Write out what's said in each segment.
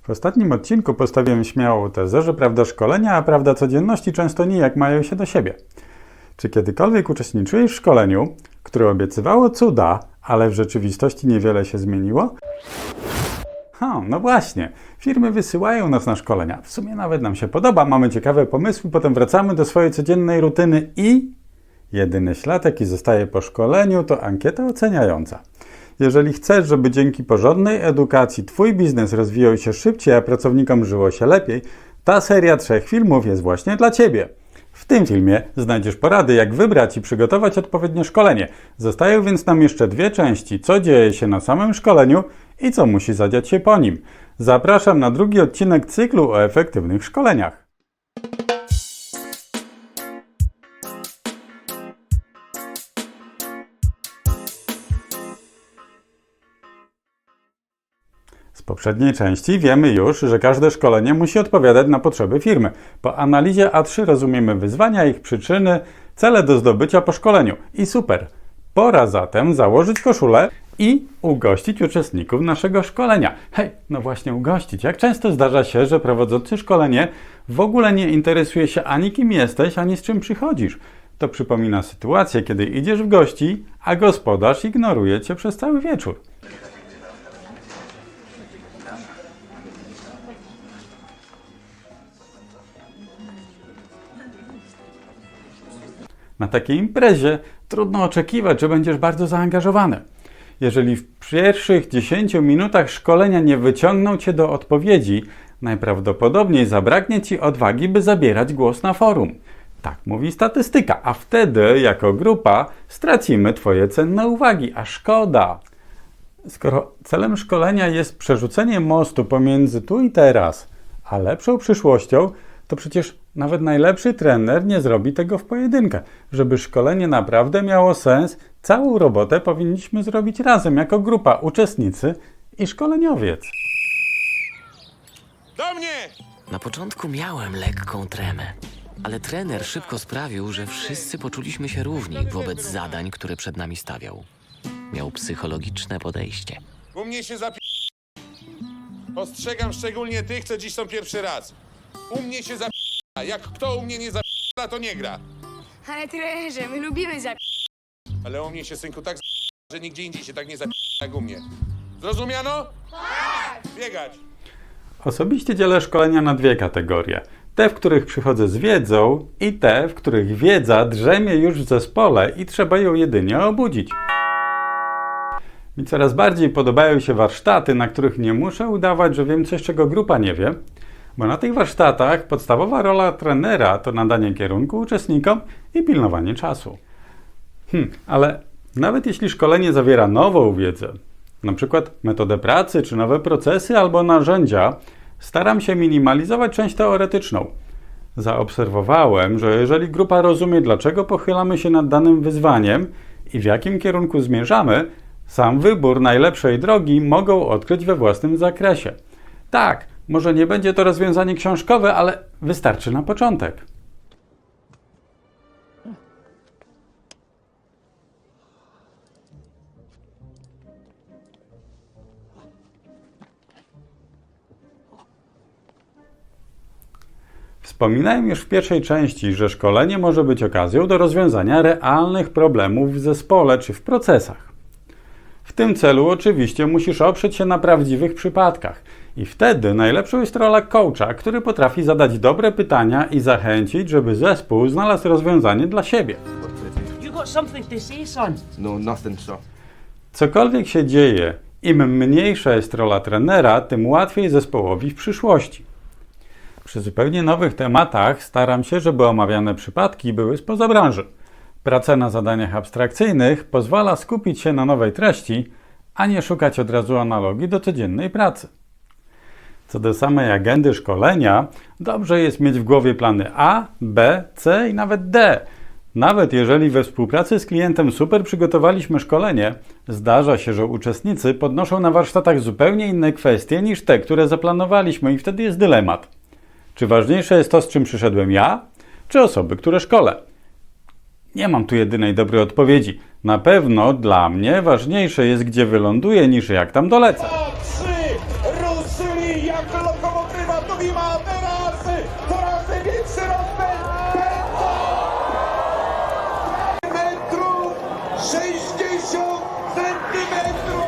W ostatnim odcinku postawiłem śmiałą tezę, że prawda szkolenia, a prawda codzienności często nijak mają się do siebie. Czy kiedykolwiek uczestniczyłeś w szkoleniu, które obiecywało cuda, ale w rzeczywistości niewiele się zmieniło? No właśnie, firmy wysyłają nas na szkolenia. W sumie nawet nam się podoba, mamy ciekawe pomysły, potem wracamy do swojej codziennej rutyny i jedyny ślad, jaki zostaje po szkoleniu, to ankieta oceniająca. Jeżeli chcesz, żeby dzięki porządnej edukacji Twój biznes rozwijał się szybciej, a pracownikom żyło się lepiej, ta seria 3 filmów jest właśnie dla Ciebie. W tym filmie znajdziesz porady, jak wybrać i przygotować odpowiednie szkolenie. Zostają więc nam jeszcze 2 części, co dzieje się na samym szkoleniu i co musi zadziać się po nim. Zapraszam na drugi odcinek cyklu o efektywnych szkoleniach. Z poprzedniej części wiemy już, że każde szkolenie musi odpowiadać na potrzeby firmy. Po analizie A3 rozumiemy wyzwania, ich przyczyny, cele do zdobycia po szkoleniu. I super! Pora zatem założyć koszulę i ugościć uczestników naszego szkolenia. Hej, no właśnie ugościć. Jak często zdarza się, że prowadzący szkolenie w ogóle nie interesuje się ani kim jesteś, ani z czym przychodzisz. To przypomina sytuację, kiedy idziesz w gości, a gospodarz ignoruje Cię przez cały wieczór. Na takiej imprezie trudno oczekiwać, że będziesz bardzo zaangażowany. Jeżeli w pierwszych 10 minutach szkolenia nie wyciągną Cię do odpowiedzi, najprawdopodobniej zabraknie Ci odwagi, by zabierać głos na forum. Tak mówi statystyka, a wtedy jako grupa stracimy Twoje cenne uwagi, a szkoda. Skoro celem szkolenia jest przerzucenie mostu pomiędzy tu i teraz, a lepszą przyszłością, to przecież nawet najlepszy trener nie zrobi tego w pojedynkę. Żeby szkolenie naprawdę miało sens, całą robotę powinniśmy zrobić razem, jako grupa, uczestnicy i szkoleniowiec. Do mnie! Na początku miałem lekką tremę, ale trener szybko sprawił, że wszyscy poczuliśmy się równi wobec zadań, które przed nami stawiał. Miał psychologiczne podejście. U mnie się Ostrzegam szczególnie tych, co dziś są pierwszy raz. U mnie się Jak kto u mnie nie to nie gra. Ale trenerze, my lubimy Ale u mnie się, synku, tak że nigdzie indziej się tak nie jak u mnie. Zrozumiano? Tak! Biegać! Osobiście dzielę szkolenia na 2 kategorie. Te, w których przychodzę z wiedzą i te, w których wiedza drzemie już w zespole i trzeba ją jedynie obudzić. Mi coraz bardziej podobają się warsztaty, na których nie muszę udawać, że wiem coś, czego grupa nie wie, bo na tych warsztatach podstawowa rola trenera to nadanie kierunku uczestnikom i pilnowanie czasu. Ale nawet jeśli szkolenie zawiera nową wiedzę, na przykład metodę pracy, czy nowe procesy albo narzędzia, staram się minimalizować część teoretyczną. Zaobserwowałem, że jeżeli grupa rozumie, dlaczego pochylamy się nad danym wyzwaniem i w jakim kierunku zmierzamy, sam wybór najlepszej drogi mogą odkryć we własnym zakresie. Tak, może nie będzie to rozwiązanie książkowe, ale wystarczy na początek. Wspominałem już w pierwszej części, że szkolenie może być okazją do rozwiązania realnych problemów w zespole czy w procesach. W tym celu oczywiście musisz oprzeć się na prawdziwych przypadkach i wtedy najlepszą jest rola coacha, który potrafi zadać dobre pytania i zachęcić, żeby zespół znalazł rozwiązanie dla siebie. You got something to say, son? No, nothing, sir. Cokolwiek się dzieje, im mniejsza jest rola trenera, tym łatwiej zespołowi w przyszłości. Przy zupełnie nowych tematach staram się, żeby omawiane przypadki były spoza branży. Praca na zadaniach abstrakcyjnych pozwala skupić się na nowej treści, a nie szukać od razu analogii do codziennej pracy. Co do samej agendy szkolenia, dobrze jest mieć w głowie plany A, B, C i nawet D. Nawet jeżeli we współpracy z klientem super przygotowaliśmy szkolenie, zdarza się, że uczestnicy podnoszą na warsztatach zupełnie inne kwestie niż te, które zaplanowaliśmy i wtedy jest dylemat. Czy ważniejsze jest to, z czym przyszedłem ja, czy osoby, które szkolę? Nie mam tu jedynej dobrej odpowiedzi. Na pewno dla mnie ważniejsze jest, gdzie wyląduję, niż jak tam dolecę. Ruszyli! I jakże lokomotywa tu ma teraz coraz większy rozpęd. Metrów 60 centymetrów.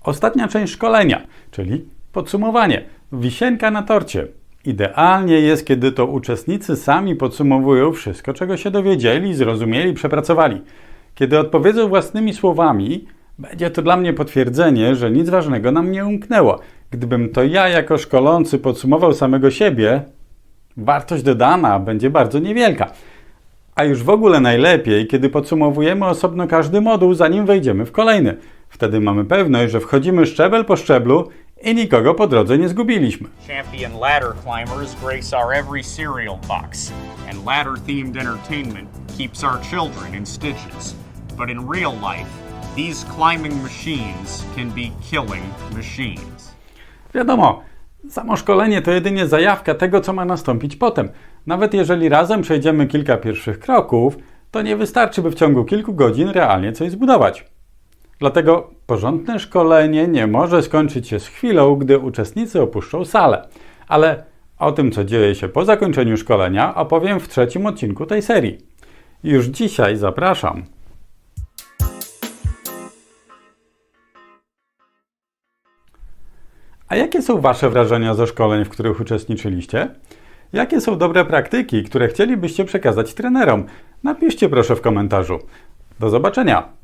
Ostatnia część szkolenia, czyli podsumowanie. Wisienka na torcie. Idealnie jest, kiedy to uczestnicy sami podsumowują wszystko, czego się dowiedzieli, zrozumieli, przepracowali. Kiedy odpowiedzą własnymi słowami, będzie to dla mnie potwierdzenie, że nic ważnego nam nie umknęło. Gdybym to ja jako szkolący podsumował samego siebie, wartość dodana będzie bardzo niewielka. A już w ogóle najlepiej, kiedy podsumowujemy osobno każdy moduł, zanim wejdziemy w kolejny. Wtedy mamy pewność, że wchodzimy szczebel po szczeblu i nikogo po drodze nie zgubiliśmy. Champion ladder climbers grace our every cereal box, and ladder-themed entertainment keeps our children in stitches. But in real life, these climbing machines can be killing machines. Wiadomo, samo szkolenie to jedynie zajawka tego, co ma nastąpić potem. Nawet jeżeli razem przejdziemy kilka pierwszych kroków, to nie wystarczy, by w ciągu kilku godzin realnie coś zbudować. Dlatego porządne szkolenie nie może skończyć się z chwilą, gdy uczestnicy opuszczą salę. Ale o tym, co dzieje się po zakończeniu szkolenia, opowiem w 3. odcinku tej serii. Już dzisiaj zapraszam. A jakie są Wasze wrażenia ze szkoleń, w których uczestniczyliście? Jakie są dobre praktyki, które chcielibyście przekazać trenerom? Napiszcie proszę w komentarzu. Do zobaczenia!